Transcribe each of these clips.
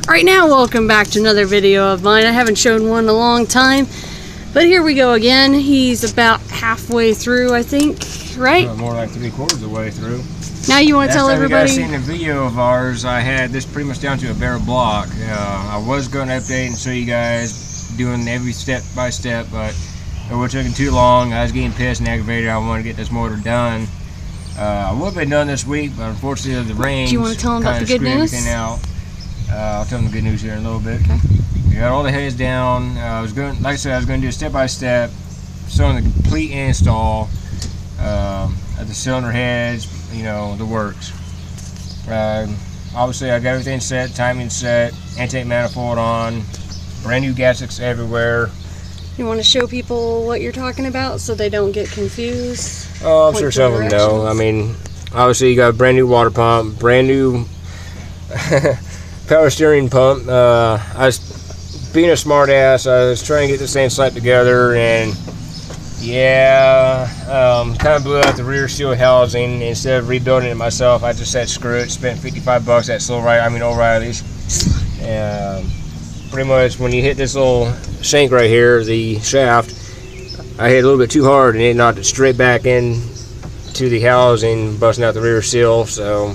Right now, welcome back to another video of mine. I haven't shown one in a long time, but here we go again. He's about halfway through, I think, right? More like 3/4 of the way through. Now you want to tell everybody? You guys seen a video of ours, I had this pretty much down to a bare block. I was going to update and show you guys doing every step by step, but it was taking too long. I was getting pissed and aggravated. I wanted to get this motor done. I would have been done this week, but unfortunately the rain Do you want to tell them about the good news? everything out. I'll tell them the good news here in a little bit. Okay. We got all the heads down. I was going, like I said, I was going to do a step by step, showing the complete install of the cylinder heads, you know, the works. Obviously, I got everything set, timing set, intake manifold on, brand new gaskets everywhere. You want to show people what you're talking about so they don't get confused? Oh, I'm sure some of them know. I mean, obviously, you got a brand new water pump, brand new power steering pump. I was being a smart ass. I was trying to get this thing slapped together, and yeah, kind of blew out the rear seal housing. Instead of rebuilding it myself, I just said screw it. Spent 55 bucks at O'Reilly's. Pretty much when you hit this little shank right here, the shaft, I hit a little bit too hard and it knocked it straight back in to the housing, busting out the rear seal. So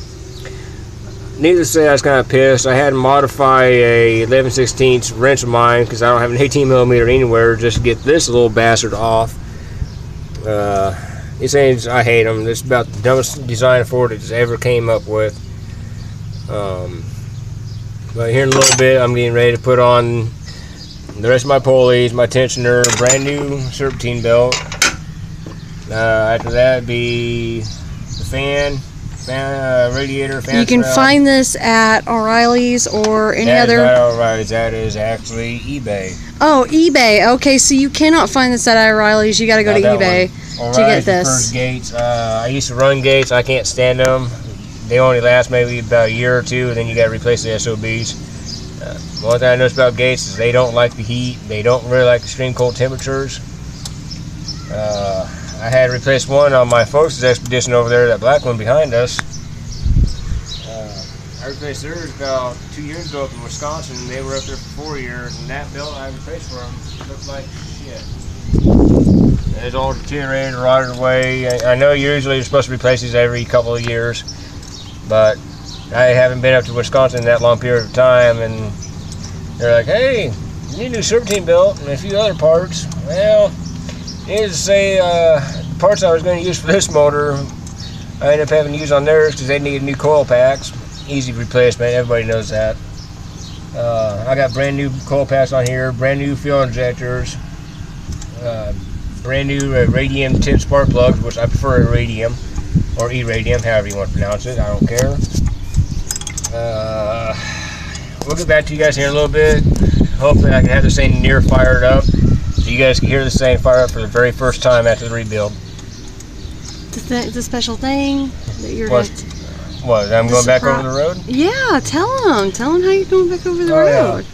needless to say, I was kind of pissed. I had to modify a 11/16 wrench of mine because I don't have an 18mm anywhere just to get this little bastard off. These things, I hate them. This is about the dumbest design Ford has ever came up with. But here in a little bit, I'm getting ready to put on the rest of my pulleys, my tensioner, brand new Serpentine Belt. After that, it'd be the fan, radiator, fan. You can shroud. find this at O'Reilly's or any other. That is not O'Reilly's. That is actually eBay. Oh, eBay. Okay, so you cannot find this at O'Reilly's. You got to go to eBay to get this. First gates. I used to run gates. I can't stand them. They only last maybe about a year or two, and then you got to replace the SOBs. One thing I noticed about gates is they don't like the heat. They don't really like extreme cold temperatures. I had to replace one on my folks' expedition over there, that black one behind us. I replaced theirs about 2 years ago up in Wisconsin. They were up there for 4 years, and that belt I replaced for them looked like shit. It's all deteriorated, rotted away. I know usually you're supposed to replace these every couple of years, but I haven't been up to Wisconsin in that long period of time, and they're like, hey, you need a new Serpentine belt and a few other parts. Well, needless to say, the parts I was going to use for this motor, I ended up having to use on theirs because they needed new coil packs. Easy replacement, everybody knows that. I got brand new coil packs on here, brand new fuel injectors, brand new radium tip spark plugs, which I prefer a radium, or E-radium, however you want to pronounce it, I don't care. We'll get back to you guys here in a little bit. Hopefully I can have this thing near fired up so you guys can hear this thing fire up for the very first time after the rebuild. The special thing that you're What, I'm going back over the road? Yeah, tell them how you're going back over the road.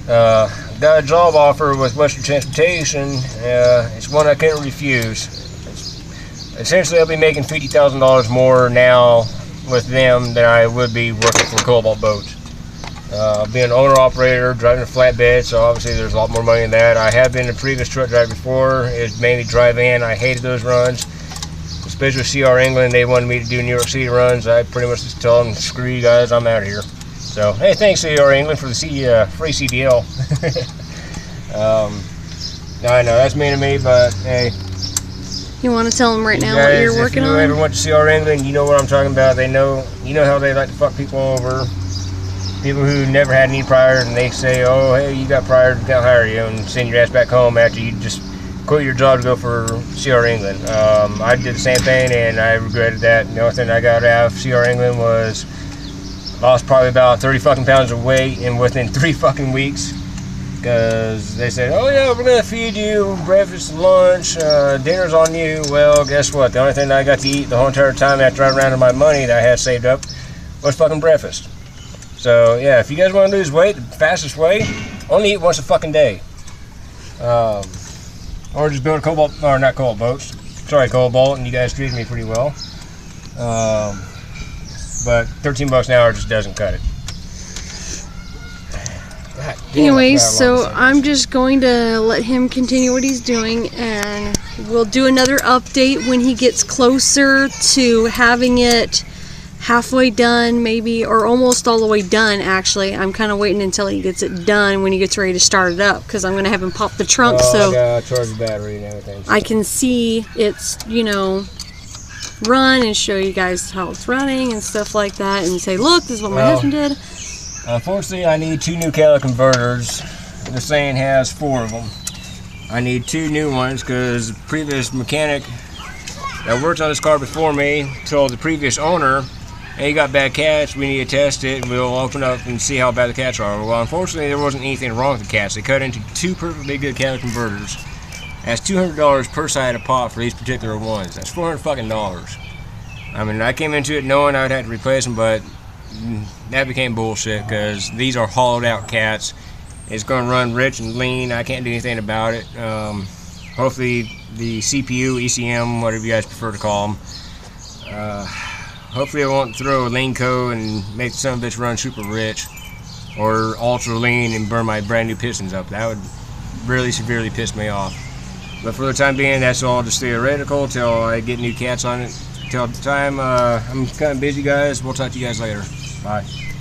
Yeah. Got a job offer with Western Transportation. It's one I couldn't refuse. Essentially, I'll be making $50,000 more now with them than I would be working for Cobalt Boats. Being an owner-operator, driving a flatbed, so obviously there's a lot more money in that. I have been a previous truck driver before. It's mainly drive-in. I hated those runs. Especially with CR England, they wanted me to do New York City runs. I pretty much just tell them, screw you guys, I'm out of here. So, hey, thanks CR England for the free CDL. I know, that's mean to me, but hey. You want to tell them right now what you're working on? If you ever went to CR England, you know what I'm talking about. They know, you know how they like to fuck people over. People who never had any priors, and they say, oh, hey, you got priors, we can't hire you, and send your ass back home after you just quit your job to go for CR England. I did the same thing, and I regretted that. The only thing I got out of CR England was lost probably about 30 fucking pounds of weight and within 3 fucking weeks. Because they said, oh yeah, we're going to feed you breakfast and lunch, dinner's on you. Well, guess what? The only thing that I got to eat the whole entire time after I ran out of my money that I had saved up was fucking breakfast. So yeah, if you guys want to lose weight, the fastest way, only eat once a fucking day. Or just build a Cobalt, or not Cobalt Boats. Sorry, Cobalt, and you guys treated me pretty well. But $13 an hour just doesn't cut it. God damn, Anyways, I forgot so a lot of I'm just going to let him continue what he's doing, and we'll do another update when he gets closer to having it halfway done, maybe, or almost all the way done. Actually, I'm kind of waiting until he gets it done when he gets ready to start it up, because I'm going to have him pop the trunk so I gotta charge the battery and everything. I can see it's, you know, run and show you guys how it's running and stuff like that, and say, look, this is what my husband did. Unfortunately, I need 2 new catalytic converters. The saying has 4 of them. I need 2 new ones because the previous mechanic that worked on this car before me told the previous owner, hey, you got bad cats, we need to test it, and we'll open up and see how bad the cats are. Well, unfortunately, there wasn't anything wrong with the cats. They cut into 2 perfectly good catalytic converters. That's $200 per side a pop for these particular ones. That's $400 fucking dollars. I mean, I came into it knowing I'd have to replace them, but that became bullshit because these are hollowed out cats. It's going to run rich and lean. I can't do anything about it. Hopefully the CPU, ECM, whatever you guys prefer to call them, hopefully it won't throw a lean code and make the son of a bitch run super rich or ultra lean and burn my brand new pistons up. That would really severely piss me off. But for the time being, that's all just theoretical till I get new cats on it. Till the time, I'm kind of busy, guys. We'll talk to you guys later. Bye.